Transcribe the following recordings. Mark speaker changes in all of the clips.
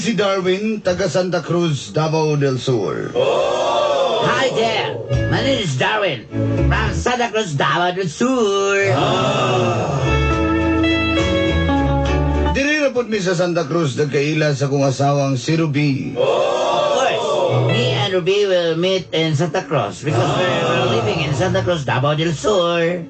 Speaker 1: Si Darwin, taga Santa Cruz, Davao del Sur.
Speaker 2: Hi there. My name is Darwin from Santa Cruz, Davao del Sur.
Speaker 1: Diri rapod mi sa Santa Cruz, nagkaila sa kong asawang si Ruby.
Speaker 2: Of course, me and Ruby will meet in Santa Cruz because we're living in Santa Cruz, Davao del Sur.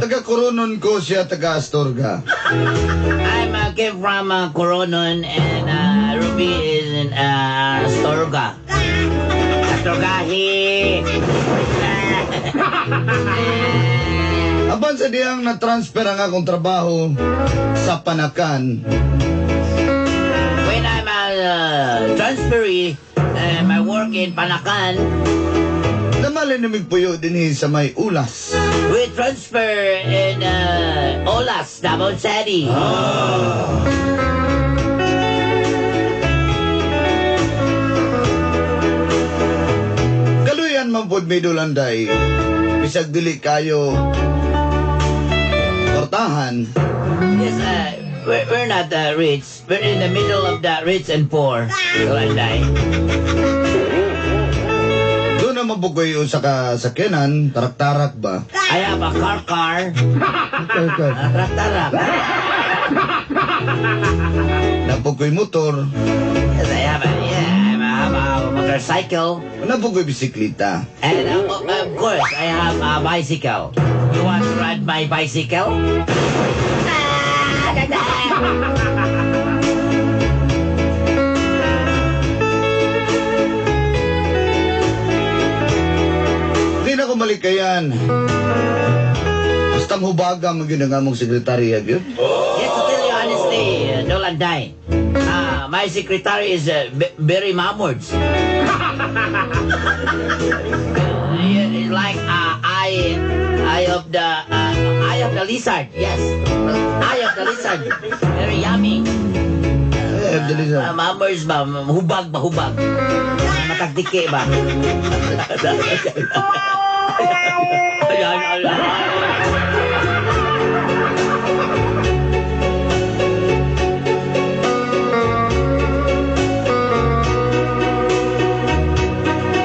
Speaker 1: Taga-Coronon ko siya, taga-Astorga.
Speaker 2: I'm came from Coronon and Ruby is in Astorga. Astorgahi.
Speaker 1: Aban sa diyang na-transfer ang akong trabaho sa Panakan.
Speaker 2: When I'm transferee, my work in Panakan,
Speaker 1: Namalin namig puyo din sa may ulas.
Speaker 2: we transfer in Olas, Davao City.
Speaker 1: Kaluyan man pod may dulanday. Bisag dili kayo portahan.
Speaker 2: Yes, we're not rich. We're in the middle of the rich and poor. Dulanday.
Speaker 1: Doon na mabugoy sa kasakyanan, tarak-tarak ba?
Speaker 2: I have a car. Tarak.
Speaker 1: Napugoy motor,
Speaker 2: Yes, I have a motorcycle.
Speaker 1: napugoy bisikleta.
Speaker 2: And of course, I have a bicycle. You want to ride my bicycle?
Speaker 1: Di na ko malikayan. Basta hubaga maging ang among sekretarya, yun.
Speaker 2: Yes, to tell you honestly, Dolanday, my secretary is very mamords. Like eye of the lizard. Yes, eye of the lizard. Very yummy.
Speaker 1: Dali sa...
Speaker 2: Mamords ba? Hubag. Matagdike ba?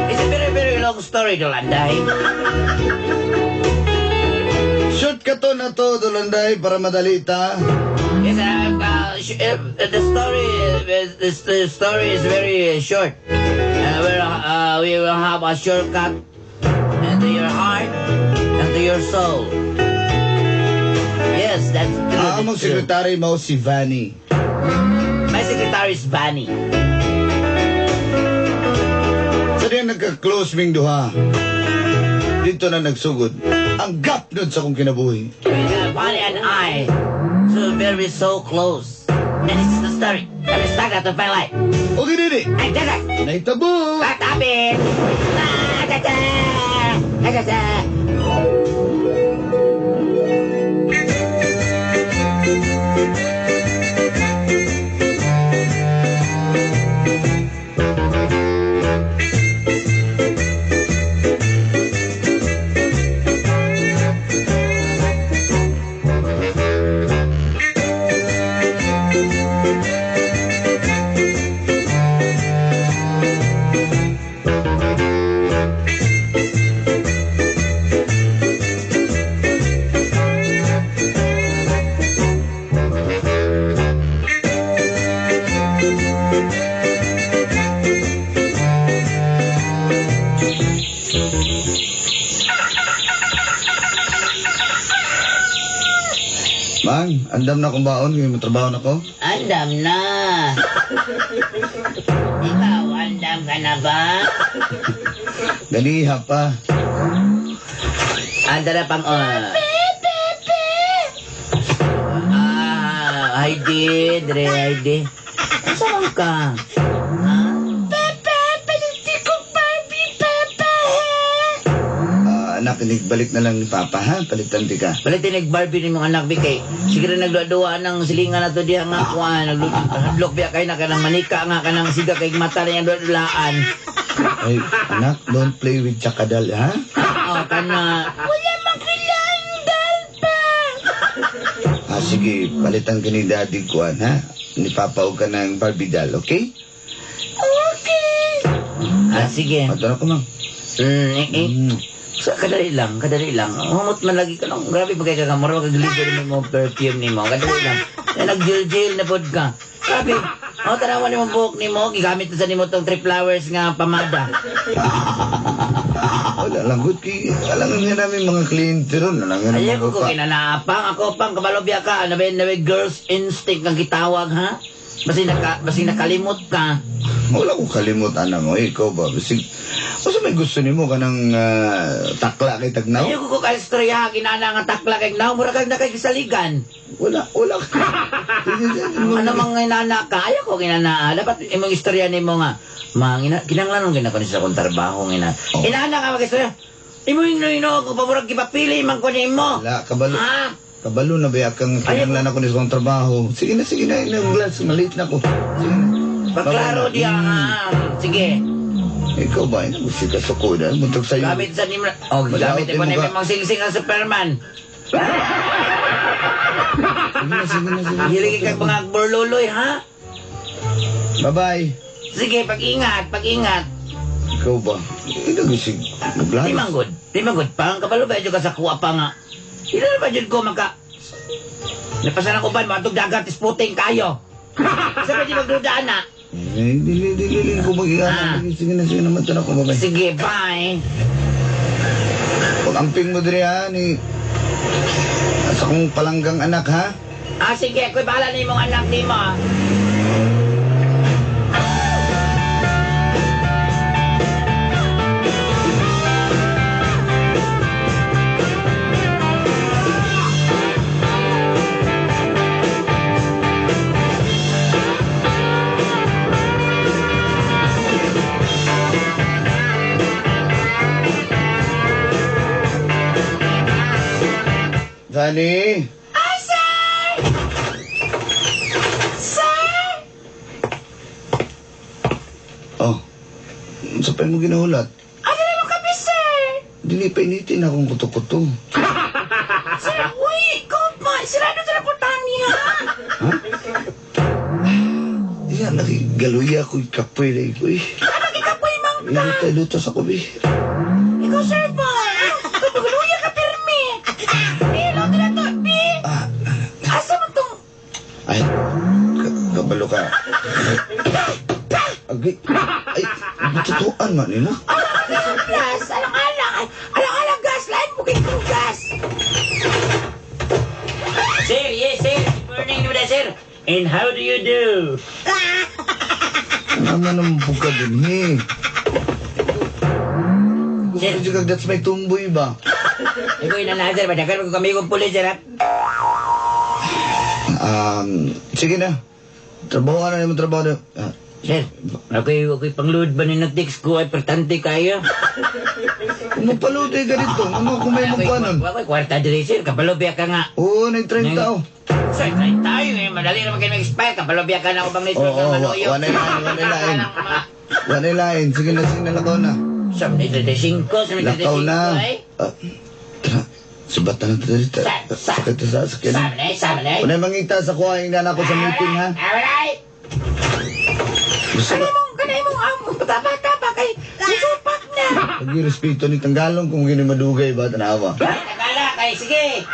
Speaker 2: It's a very, very long story, Dolanday.
Speaker 1: Shoot ka to na to, Dolanday, para madali ta.
Speaker 2: Yes, the story is very short. We will have a shortcut into your heart and to your soul. Yes, that's true.
Speaker 1: Ang among sekretary mo si Vanny.
Speaker 2: My secretary is Bunny.
Speaker 1: Sa diyan nagka-close ming duha. Dito na nagsugod. Ang gap nun sa kong kinabuhi.
Speaker 2: Bunny and I, so close. That is the story. I'm stuck at the light.
Speaker 1: Okay, Didi.
Speaker 2: I did it.
Speaker 1: Naitabo.
Speaker 2: Tatapin.
Speaker 1: Mang, andam na kong baon. Ngayon matrabaho na ko.
Speaker 2: Andam na. Ikaw, andam ka na ba?
Speaker 1: Ganiha pa.
Speaker 2: Anda na pang... Sige, Dre Heidi. Saan ka? Ha?
Speaker 3: Pepe, paliti ko Barbie, Pepe.
Speaker 1: Anak, balik na lang ni Papa, ha? Palitan di ka.
Speaker 2: Balik Barbie ni mga anak, Bikay. Siguro nagduwa ng silingan na to diya nga kuha. Naglok biya kayo na kanang manika nga kanang siga kay mata na yung dulaan.
Speaker 1: Ay, anak, don't play with Chakadal, ha?
Speaker 2: Oo, kana.
Speaker 3: Wala makilaan, Dalpa.
Speaker 1: Sige, palitan ka ni Daddy Kuan, ha? Ni Papa o ka ng Barbie doll, okay?
Speaker 3: Okay.
Speaker 2: Sige.
Speaker 1: Ito na ko, ma'am.
Speaker 2: So, kadali lang. Humot man lagi ka lang. Grabe pagkay ka kamaro, kagaligo mo perfume ni mo. Kadali lang. Nag-jail na pod ka. Grabe. Tanawan ni mo buhok ni mo. Gigamit na sa ni mo tong 3 flowers nga pamada.
Speaker 1: Wala lang, good kay... Alam nga namin mga kliyente ron. Alam nga namin
Speaker 2: Ayaw ko kinanaapang. Ako pang kabalobya ka. Nabi girls instinct ang gitawag, ha? Basi nakalimot ka.
Speaker 1: Wala ko kalimot, anak mo. Ikaw ba? Basta may gusto ni mo ka ng takla kay Tagnaw?
Speaker 2: Ayaw ko ka-istorya. Kinana nga takla kay Gnaw. Mura kang nakikisaligan.
Speaker 1: Wala.
Speaker 2: Ano mga inana ka? Ayaw ko kinana. Dapat imong istorya ni mo nga. Kinanglanong ginako ni sa kong trabaho. Inana ka mag-istorya. Imo ino ko paborag kipapili man ko ni mo.
Speaker 1: Wala, kabalo.
Speaker 2: Ha?
Speaker 1: Kabalo na ba akang kinanglan ako ni sa kong trabaho. Sige na, ilang glass. Maliit na ko. Sige na.
Speaker 2: Paklaro diya nga. Sige.
Speaker 1: Ikaw ba? Gusto ka sa kuda. Muntag sa'yo.
Speaker 2: Gamit sa nimo. Gamit mo na yung mga singsing ang Superman.
Speaker 1: Sige na.
Speaker 2: Hilig kang mga burluloy, ha?
Speaker 1: Bye-bye.
Speaker 2: Sige, pag-ingat.
Speaker 1: Ikaw ba? Nagisig. Naglalas.
Speaker 2: Di magod. Pang kabalo ba ka sa kuwa pa nga? Ilan ba dyan ko Napasan ako ba? Matog dagat is puting kayo. Sabi di magdudaan na.
Speaker 1: Dili ko mag-iana. Sige na. Matan ako. Bye-bye.
Speaker 2: Sige, bye.
Speaker 1: Pag-amping mo diri ha. Sa kong palanggang anak ha.
Speaker 2: Sige. Ako'y bahala na yung mga anak ni mo.
Speaker 1: Dani.
Speaker 3: Sir!
Speaker 1: Oh. Sa pa mo ginahulat?
Speaker 3: Ano na mo kape, sir?
Speaker 1: Dili pa initin akong kuto-kuto.
Speaker 3: Sir, uy, pa. Sirado sa napuntahan niya.
Speaker 1: Ha? Iya, nakigaluya ko'y kapoy na ikoy.
Speaker 3: Ano kikapoy, mang
Speaker 1: Luto sa kubi.
Speaker 3: Ikaw, sir, ba? Kapaguluya ka, pirmi. Hello, na to, bi. Asa mo tong...
Speaker 1: Ay, kabalo ka. Agay, ay, tutuan man, mo.
Speaker 3: Gas, alang-alang gas, lain mo kayo gas.
Speaker 2: Sir, yes, sir. Good morning, sir. And how do you do?
Speaker 1: Ano naman buka din,
Speaker 2: Sir.
Speaker 1: Gusto kag that's may tumboy ba?
Speaker 2: Ikaw inanahan, sir. Madagal ko kami kong pulis, sir.
Speaker 1: Sige na. Trabaho na naman trabaho na.
Speaker 2: Sir, ako'y pang-load ba ni nag-text ko? Ay, importante kayo.
Speaker 1: Magpaluti ka dito. Ano kung may magpanon?
Speaker 2: Ako'y kwarta diri, sir. Kapalobya ka nga.
Speaker 1: Oo, nag-30 tao.
Speaker 2: Sir, tayo eh. Madali naman kayo mag-expire. Kapalobya ka na upang nito ng manuyo.
Speaker 1: Wanay lain. Sige na, lakaw na.
Speaker 2: Sa 35, sa 35
Speaker 1: Lakaw na.
Speaker 2: ay.
Speaker 1: Tara, subatan na ito dito. Sakit sa sakit.
Speaker 2: Sama na.
Speaker 1: Unay mangita sa kuhain na ako sa meeting, ha?
Speaker 2: Alright.
Speaker 1: Gusto ka?
Speaker 3: Kanay mong tapa-tapa kay susupak na.
Speaker 1: Pag-respeto ni Tanggalong kung gini madugay ba, tanawa.
Speaker 2: Tagala kay, sige.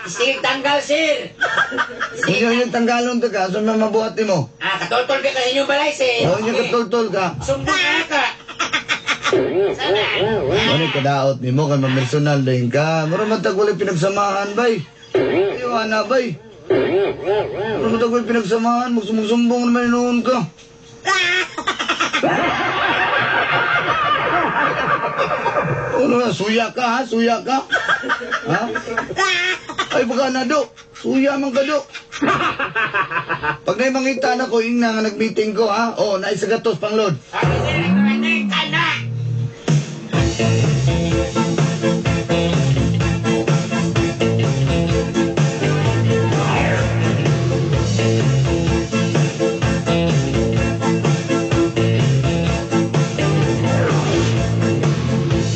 Speaker 2: Sige, tanggal, sir.
Speaker 1: Sige, yung Tanggalong to ka, so may mabuhat mo.
Speaker 2: Katultol ka kasi inyong balay, sir.
Speaker 1: Oo, yung katultol ka.
Speaker 2: Sumbong na ka.
Speaker 1: Ano kadaot ni mo, kay mamersonal din ka. Mara matag wala pinagsamahan, bay. Iwana, bay. Mara matag wala pinagsamahan, magsumbong naman noon ka. Ano na, suya ka ha? Suya ka? Ha? Ay, baka na do. Suya man ka do. Pag naimangita na ko, yung nga nag-meeting ko, ha? Oh, naisagatos pang load.
Speaker 3: Sabi sila, kumanin ka na!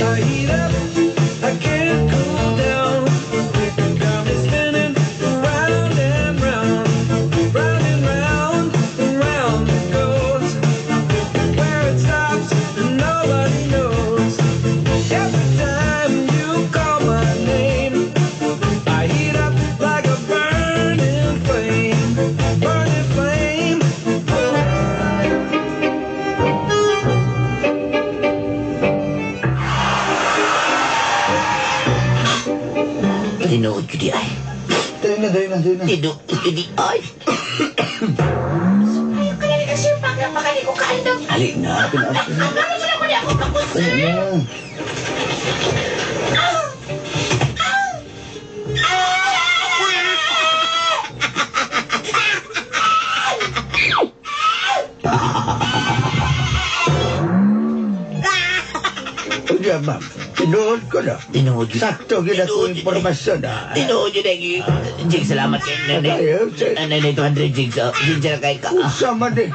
Speaker 4: I heat up, I can't cool down. Got me spinning round and round, round and round, round it goes. Where it stops, nobody knows. Every time you call my name, I heat up like a burning flame, burning flame.
Speaker 2: Tinuod ko di ay.
Speaker 1: Dali na.
Speaker 2: Tinuod ko di ay.
Speaker 3: Ayaw ka na rin kasi yung pagkakakali ko kaandang.
Speaker 2: Ali na.
Speaker 3: Ano sila ko niya ako kapos?
Speaker 1: Ano? O diyan, ma'am. Tinuod ko na.
Speaker 2: Tinuod ko.
Speaker 1: Sakto, gina ko informasyon, ha?
Speaker 2: Tinuod yun ay. Jig, salamat kay nanay.
Speaker 1: Ayaw, sir.
Speaker 2: Nanay 200 jigs. Ginger kay ka.
Speaker 1: Sama din.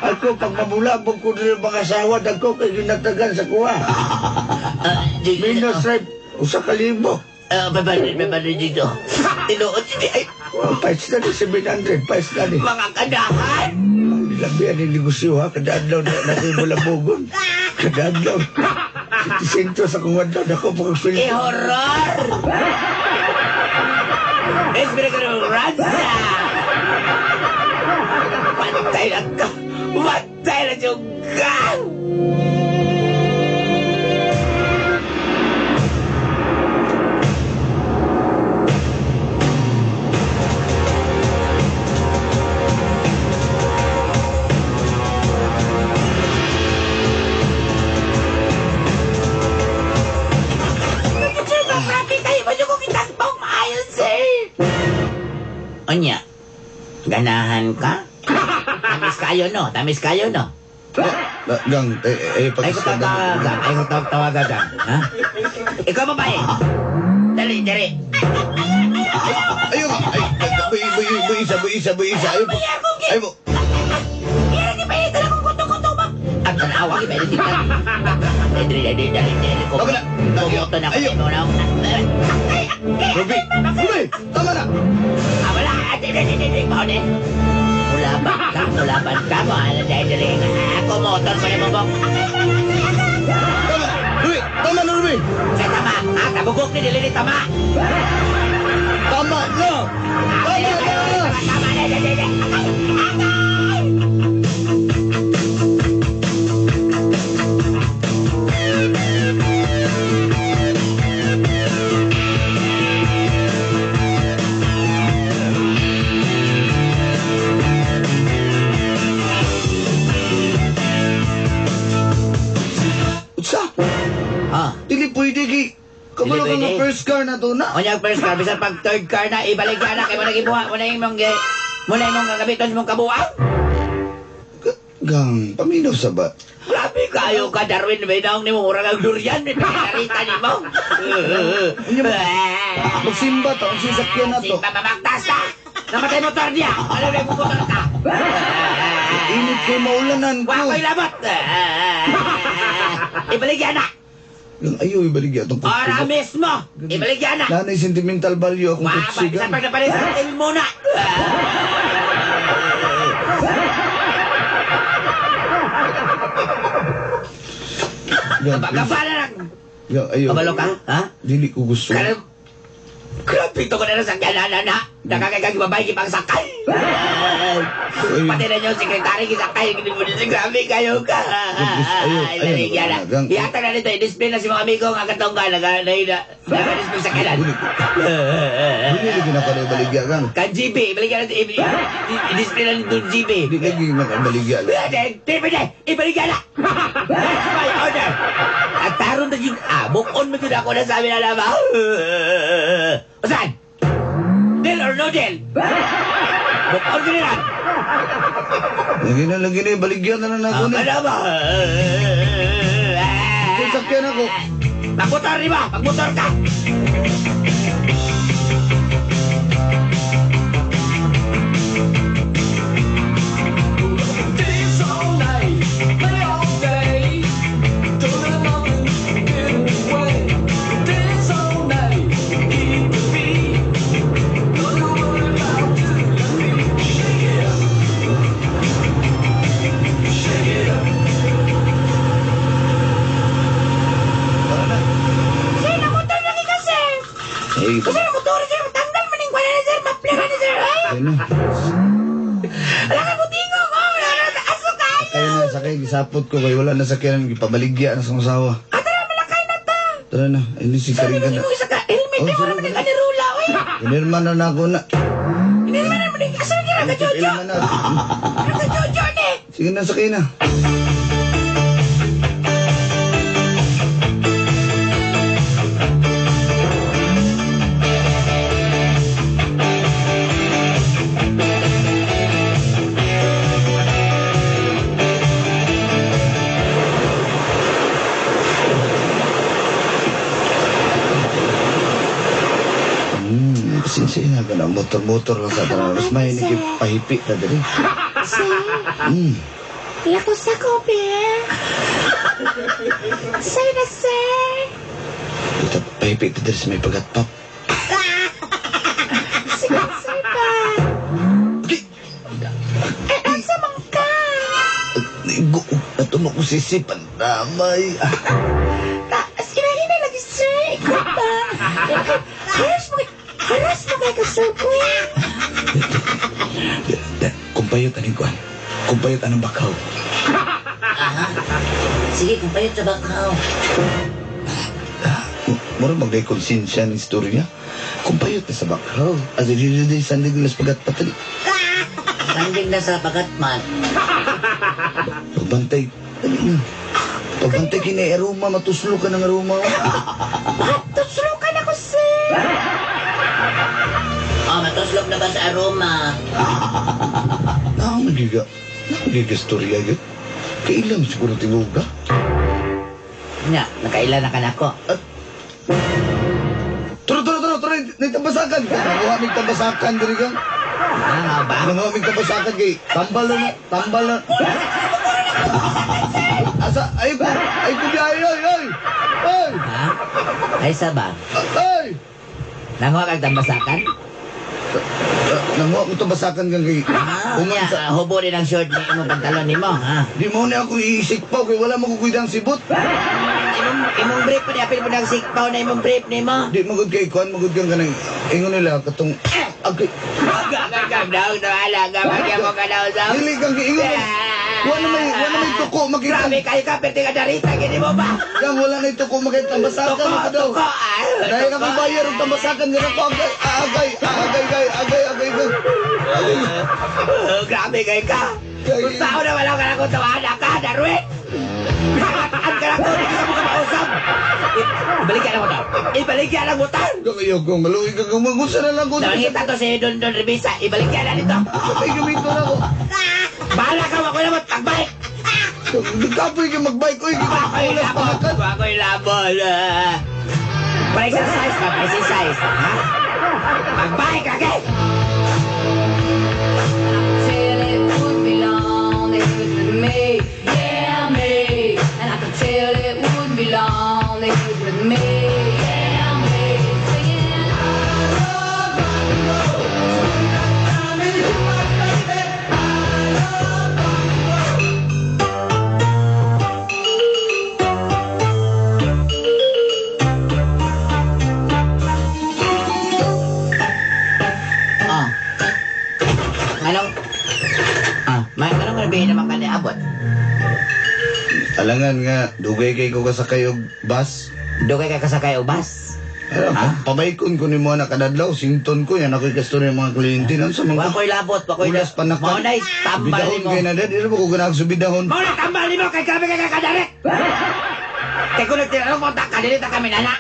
Speaker 1: Ako, pag mamulabog ko din ang mga asawa, ako kay ginatagan sa kuha.
Speaker 2: Jig,
Speaker 1: Minus right, usa ka libo.
Speaker 2: 500 jigs. Tinuod yun ay.
Speaker 1: Pais na ni 700, pais na ni.
Speaker 2: Mga kadahan.
Speaker 1: Labihan ni negosyo, ha? Kadadlaw na nakimulabogon. Kadadlaw. Sento sa kung wadlaw, ako pag-film.
Speaker 2: Horror! Es pinagano ransa! Patay na ka! Patay na juga!
Speaker 3: Sir, magrabe kayo. Ba't ko kitagpang maayos, sir?
Speaker 2: Onya, ganahan ka? Tamis kayo, no?
Speaker 1: Gang,
Speaker 2: Ay ko tawagan, ha? Ikaw babae! Dali!
Speaker 1: Ayun, boy isa. Ayun po. Ayun po.
Speaker 3: Yan, di ba ito lang kung kuto-kuto ba?
Speaker 2: At tanawa, iba yung tingnan. Dali.
Speaker 1: Wag na.
Speaker 2: Kumoto na
Speaker 1: Ayun.
Speaker 2: ko na.
Speaker 1: Ruby, tama na.
Speaker 2: Wala! Hindi, Paone. Mulaban ka mo. Dali. Ako, motor mo yung mabok.
Speaker 1: Tama na, Ruby.
Speaker 2: Sa tama, ha? Tabugok ni Dili, tama.
Speaker 1: Tama na.
Speaker 2: Tama na.
Speaker 1: Utsa,
Speaker 2: Ha?
Speaker 1: dili pwede ki. Kabalo ka
Speaker 2: Dili
Speaker 1: nga
Speaker 2: pwede.
Speaker 1: first car na to na.
Speaker 2: O niya first car, bisan pag third car na, ibalik ka na, kaya mo nagibuha, mo na yung gagabiton mong kabuang.
Speaker 1: Gang, paminaw sa ba?
Speaker 2: Grabe kayo ka, Darwin, may naong ni mo, urang ang durian, may pinarita ni mo.
Speaker 1: Magsimba to, ang sisakyan na to.
Speaker 2: Simba, mamagtas na! Namatay motor niya! Alam mo yung puputol ka!
Speaker 1: Init ko maulanan ko.
Speaker 2: Wako'y labot! Ibaligyan na!
Speaker 1: Gang, ayaw ibaligya itong
Speaker 2: Ora mismo! Ibaligyan na!
Speaker 1: Nanay sentimental value akong
Speaker 2: Wapa,
Speaker 1: kutsigan.
Speaker 2: isang pag napalisatil muna!
Speaker 1: Gang,
Speaker 2: Kapala lang!
Speaker 1: gang, ayaw.
Speaker 2: Kabalo ka? Ha?
Speaker 1: Dili ko gusto.
Speaker 2: Grabe ito ko na sa kyanan na. Nakakagagi babae kipang sakay. Pati na yung sekretary kisakay. Grabe kayo ka. Ay, naligyan na. Iyata na nito. I-display na si mga amigo nga katong ka. Nag-display sa kyanan.
Speaker 1: Dili lagi na ka na ibaligya, gang.
Speaker 2: Kan GB. Ibaligyan na. I-display na nito GB.
Speaker 1: Dili lagi na ka ibaligya.
Speaker 2: Ibaligyan na. That's my order. At taron na yung bukon mo yun ako na sabi na naman. Saan? Deal or no deal? Bukod ko nila.
Speaker 1: Lagi na, baligyan na lang ako ni.
Speaker 2: Ano ba?
Speaker 1: Sasakyan ako.
Speaker 2: Magmotor di ba? Magmotor ka.
Speaker 4: Dance all night, play all day. Don't let nothing get in the way. Dance all night, keep the beat. Don't you worry about doing your feet. Shake it up. Shake it up.
Speaker 3: Sir, namotor lagi ka, sir.
Speaker 1: Ay,
Speaker 3: Kasi namotor, sir. Matanggal man yung wala ni sir. Maplera ni sir. Ay,
Speaker 1: sakay na.
Speaker 3: wala ka butingo ko. Wala na asukan.
Speaker 1: Sakay, gisapot ko kay wala na sakyan, gipabaligya na sa masawa.
Speaker 3: Tara, malakay na ta.
Speaker 1: Tara na, ini si
Speaker 3: Sabi
Speaker 1: Karigan
Speaker 3: mo
Speaker 1: na.
Speaker 3: yung isa ka. Helmet,
Speaker 1: Oh,
Speaker 3: may wala
Speaker 1: sige,
Speaker 3: man yung kanirula, oy.
Speaker 1: Inirman na ako na.
Speaker 3: Hindi naman naman yung asa na ka, Jojo.
Speaker 1: Ilman na.
Speaker 3: Ka, Jojo, ne.
Speaker 1: Sige na, sakay na. Pasensya na ka na, motor-motor lang sa tanang. Mas may pahipi na dali.
Speaker 3: Sir,
Speaker 1: Hmm.
Speaker 3: lakas ako, be. Sir na, sir.
Speaker 1: Ito, pahipi ka dali sa may pagatpap.
Speaker 3: Sige, sir pa.
Speaker 1: Okay.
Speaker 3: Asa man ka?
Speaker 1: Nigo, natunok ko sisipan. Damay.
Speaker 3: Sinahina lagi, sir. Ikaw pa. Haras mo kay ka, sir, boy.
Speaker 1: Kumpayot aning kuan. Kumpayot anong bakaw.
Speaker 2: Aha. Sige, kung payot sa bakaw.
Speaker 1: Mura magday konsensya ng istorya. Kumpayot na sa bakaw. As in, hindi sandig las pagat patali.
Speaker 2: Sandig na sa pagatman.
Speaker 1: Pagbantay. Pagbantay kini aroma, matuslo ka ng aroma.
Speaker 3: Tusrukan ako, sir.
Speaker 2: Oh, matuslok na ba sa aroma?
Speaker 1: Nagiga istorya yun. Kailan siguro tinuga.
Speaker 2: Nga, nakaila na ka na ko.
Speaker 1: Turo, nagtambasakan. Nakuha mig tambasakan diri kang.
Speaker 2: Ah, ba?
Speaker 1: Nakuha mig tambasakan kay tambal na. Asa, ay ko biyahe, ay.
Speaker 2: Ha? Ay, saba.
Speaker 1: Ay!
Speaker 2: Nanguha kang tambasakan?
Speaker 1: Nakuha ko tambasakan kang kay.
Speaker 2: Unya, hubo din ang short ni mo, pantalon ni mo, ha?
Speaker 1: Di mo na ako iisik pa, kay wala makukuida ang sibot.
Speaker 2: Imong brief pa di, apil mo ng sikpaw na imong brief ni mo.
Speaker 1: Di magod kay kuan, magod kang kanang ingon nila katong agay.
Speaker 2: Gagagag daw, alaga, magya mo ka daw daw.
Speaker 1: Dili kang ingon. Wala may tuko makita.
Speaker 2: Grabe kayo ka, pero tinga darita, gini mo ba?
Speaker 1: Kang wala na tuko makita tambasakan
Speaker 2: Tuko,
Speaker 1: mo daw.
Speaker 2: tuko, ah.
Speaker 1: Dahil kami bayar og tambasakan nga ko agay.
Speaker 2: Grabe kayo ka. Kung tao na wala ka na kung tawanan ka, Darwin. Pinakataan ka na ko, hindi ka mo ka mausap. Ibaligyan ang motor. Ibaligyan ang motor.
Speaker 1: Kayo kung maluwi ka kung magunsa na lang ko.
Speaker 2: Nakita to si Don Revisa. Ibaligyan na nito.
Speaker 1: Sabay gamito na ko.
Speaker 2: Bahala ka, wakoy naman, tagbalik.
Speaker 1: Nagkapoy ka magbike ko.
Speaker 2: Wakoy labon. Wakoy labon. Pa-exercise ka, pa-exercise. Ha? Magbike ka, okay?
Speaker 5: Till it would belong, they would with me, yeah me. And I could tell it would belong, they would with me, yeah me. Singing, I love rock and roll. I'm into my baby. I love rock and roll.
Speaker 2: Oh. Anong? Anong nabihin naman ka ni Abot?
Speaker 1: Alangan nga, dugay kay ko kasakay og bus.
Speaker 2: Dugay ka kasakay o bus?
Speaker 1: Pabaykon ko ni mo na kadadlaw, sington ko yan. Ako'y kastor ng mga kliyente lang sa mga...
Speaker 2: Wakoy labot, wakoy
Speaker 1: Ulas panakan.
Speaker 2: Maunay, tambal
Speaker 1: Subidahon
Speaker 2: ni mo.
Speaker 1: kayo na dad. Hindi mo ko ganang subidahon.
Speaker 2: Maunay, tambal ni mo, kay grabe ka kadarik. Kaya kung nagtirang mo, kadilita kami nana.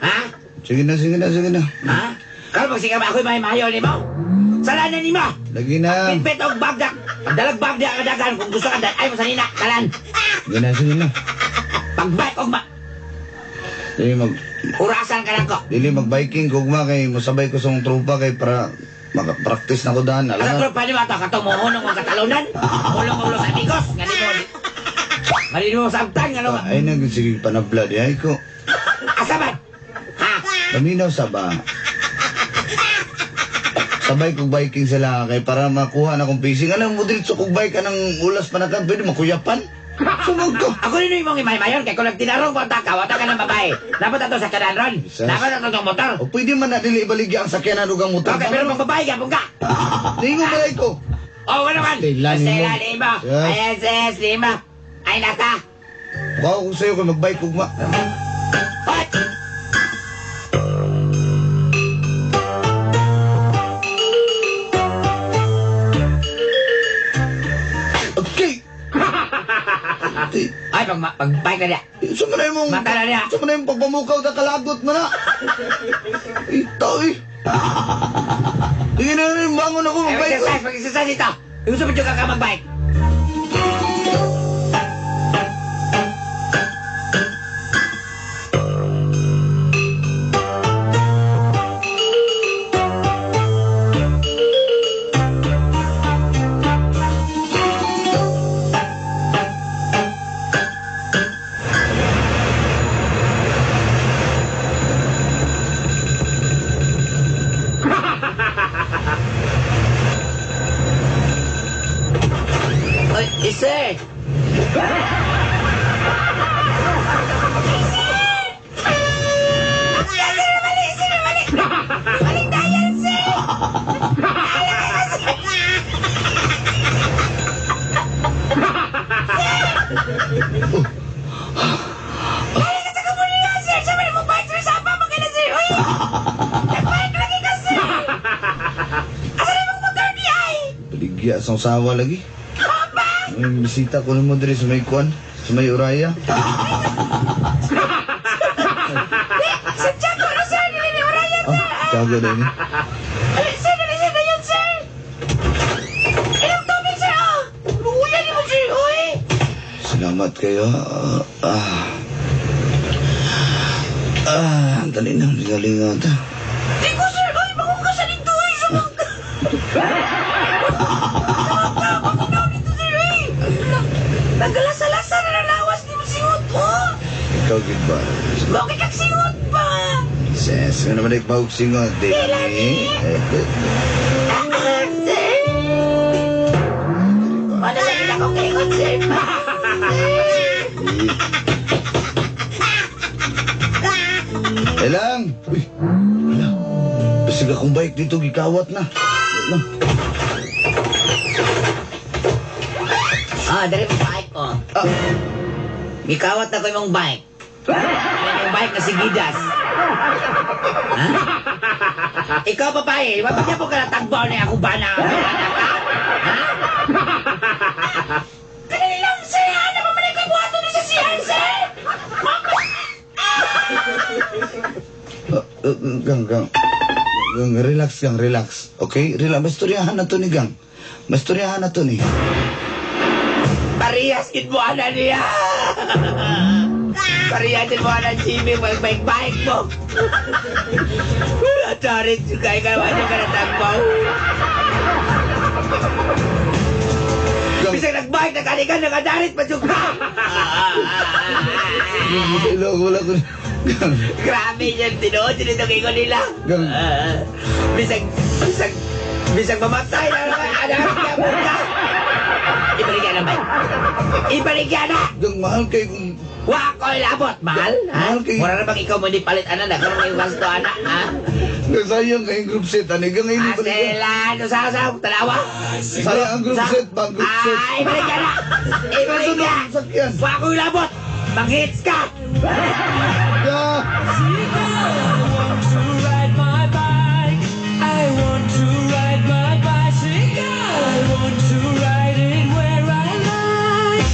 Speaker 2: Ha?
Speaker 1: Sige na.
Speaker 2: Ha? Kalo pag sige ba ako'y may mahayo ni mo? Salanan ni mo!
Speaker 1: Lagi na.
Speaker 2: Pinpit og bagdak! Dalag bagdak kadagan kung gusto ka ay mo sa nina, talan!
Speaker 1: Lagi na, sige na.
Speaker 2: Pagbike og urasan ka lang ko!
Speaker 1: Dili mag-biking kugma kay musabay ko sa akong trupa kay para maka-practice na ko daan.
Speaker 2: Ano
Speaker 1: Alam
Speaker 2: pa ni mo ito? Katumuhon ng mga katalunan? Ulong-ulo sa amigos? Nga mo sabtang, ano ba?
Speaker 1: Ay na, sige panabla di ay ko.
Speaker 2: Asa ba? Ha?
Speaker 1: Paminaw sa ba? Sabay kog biking sila kay para makuha na kong pacing. Alam mo diretso kog bike ka ng ulas panakan, pwede makuyapan? Sumag ko.
Speaker 2: Ako rin yung imong mayon kay kung nagtinarong ko wata ka ng babae. Dapat ato sa kanan ron.
Speaker 1: Isas.
Speaker 2: Dapat ato ng motor.
Speaker 1: O pwede man na dili ibaligya ang sakyanan ug ang motor.
Speaker 2: Okay, pero mga babae ka, ka.
Speaker 1: Di ko balay ko.
Speaker 2: Oh, ano man?
Speaker 1: Stella ni mo.
Speaker 2: Stella ni mo.
Speaker 1: Yes.
Speaker 2: Ayan, sis, ni mo. Ay, naka.
Speaker 1: Mukha ko sa'yo kay mag-bike kugma.
Speaker 2: Hot!
Speaker 1: Okay.
Speaker 2: Ay, pag-bike na niya.
Speaker 1: Saan mo na yung
Speaker 2: Mata na niya.
Speaker 1: Saan mo na yung pagpamukaw na kalagot mo na? Ito eh. Hindi na rin bangon ako
Speaker 2: Ay,
Speaker 1: mag-bike ko.
Speaker 2: mag-exercise dito. Gusto mo juga ka mag-bike? Ay, ise!
Speaker 1: Baligya sa usawa lagi. May bisita ko mo diri sa may kuan, sa may Uraya.
Speaker 3: Sa Tiago, ano sir? Dili ni Orion, sir.
Speaker 1: Tiago na ni.
Speaker 3: Sir, dili sir na yun, sir. Ilang tubig, sir, oh. Luya ni mo, sir, oy.
Speaker 1: Salamat kayo. Dali na, galingan ta.
Speaker 3: Di ko, sir, oy. Makukasan ito, oy. Sumag. Naggalasa-lasa na nalawas ni mo singot, oh.
Speaker 1: Ikaw gid ba?
Speaker 3: Bakit kag singot pa?
Speaker 1: Ses, nga naman ikbawag singot. Dili.
Speaker 3: Wala lang yun akong kingot, sir.
Speaker 1: Elang! Uy! Wala. Basig akong bike dito, gikawat na. Elang.
Speaker 2: Dari mo bike ko. Gikawat na ko yung bike. Yung bike na si Gidas. Ha? Ikaw, babae, wapag niya po ka natagbaw na ako ba na? Ha?
Speaker 3: Kanili lang, sir. Ano pa man ikaw buhato ni sa CR, sir?
Speaker 1: Gang. Relax, gang, relax. Okay? Relax. Masturyahan na to ni Gang. Masturyahan na to ni.
Speaker 2: Parehas kit mo ana niya. Parehas din mo ana Jimmy, mag-bike mo. Atarit juga ikaw ano ka natagbaw. Bisag nag-bike, nakalikan, nakadarit pa juga.
Speaker 1: Wala ko. Gang.
Speaker 2: Grabe yan, tinood, tinitugin ko nila.
Speaker 1: Gang.
Speaker 2: Bisag mamatay na naman, adarit ka muna. Ibaligyan na, Mike. Ibaligyan na!
Speaker 1: Gang, mahal kayo kung...
Speaker 2: Wa ko ilabot, mahal? Ha?
Speaker 1: Mahal kayo.
Speaker 2: Mura na bang ikaw mo di palit, anak? Nagkaroon mo yung gasto, anak, ha?
Speaker 1: Gang, sayang kayong group set. Ano, Gang, hindi ba
Speaker 2: Asela, sa talawa?
Speaker 1: Sayang ang group set, bang group set.
Speaker 2: Ibaligyan na! Ibaligyan!
Speaker 1: Sakyan.
Speaker 2: Wa ko ilabot! Mang-hits ka!
Speaker 1: Yeah.
Speaker 4: want to ride my bike. I want to ride my bicycle. I want to ride it where I like.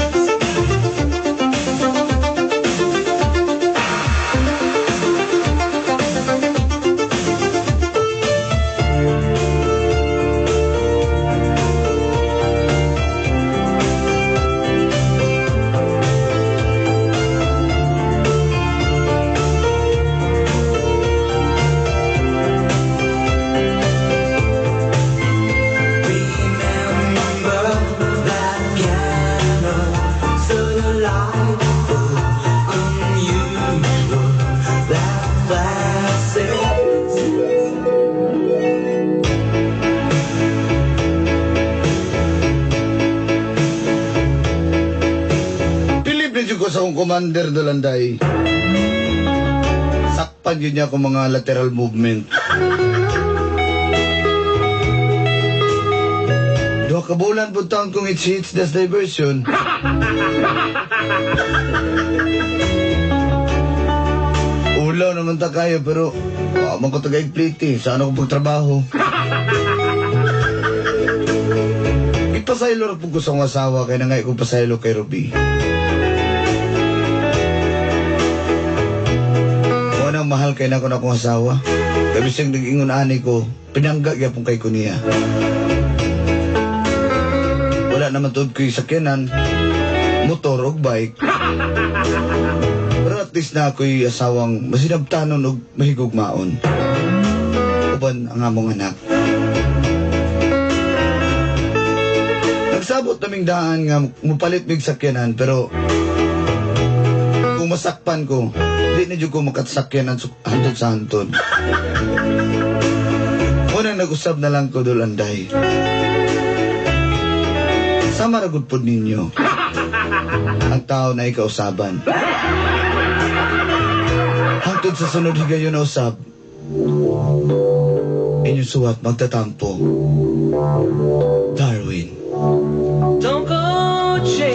Speaker 1: sa akong commander Dolanday. Sakpan yun niya akong mga lateral movement. Duha ka bulan po taon kong hits das diversion. Ulaw naman ta kayo pero man ko taga-ipliti. Saan ako pagtrabaho? Ipasaylo ra po ko sa akong asawa kaya nangay ko pasaylo kay Ruby. Nang mahal kay na ko na akong asawa. Kabisang nag-ingon ani ko, pinangga gyapon kay ko niya. Wala naman tuod ko'y sakyanan, motor o bike. Pero at least na ako'y asawang masinabtanon o mahigugmaon. Uban ang among anak. Nagsabot naming daan nga mupalit mig sakyanan pero kung masakpan ko, di na dyan ko makatsakyanan hantod sa hantod. Unang nag-usab na lang ko Dolanday. Sama ragod po ninyo ang tao na ikausaban. Hangtod sa sunod higayon na usab, inyong suwat magtatampo.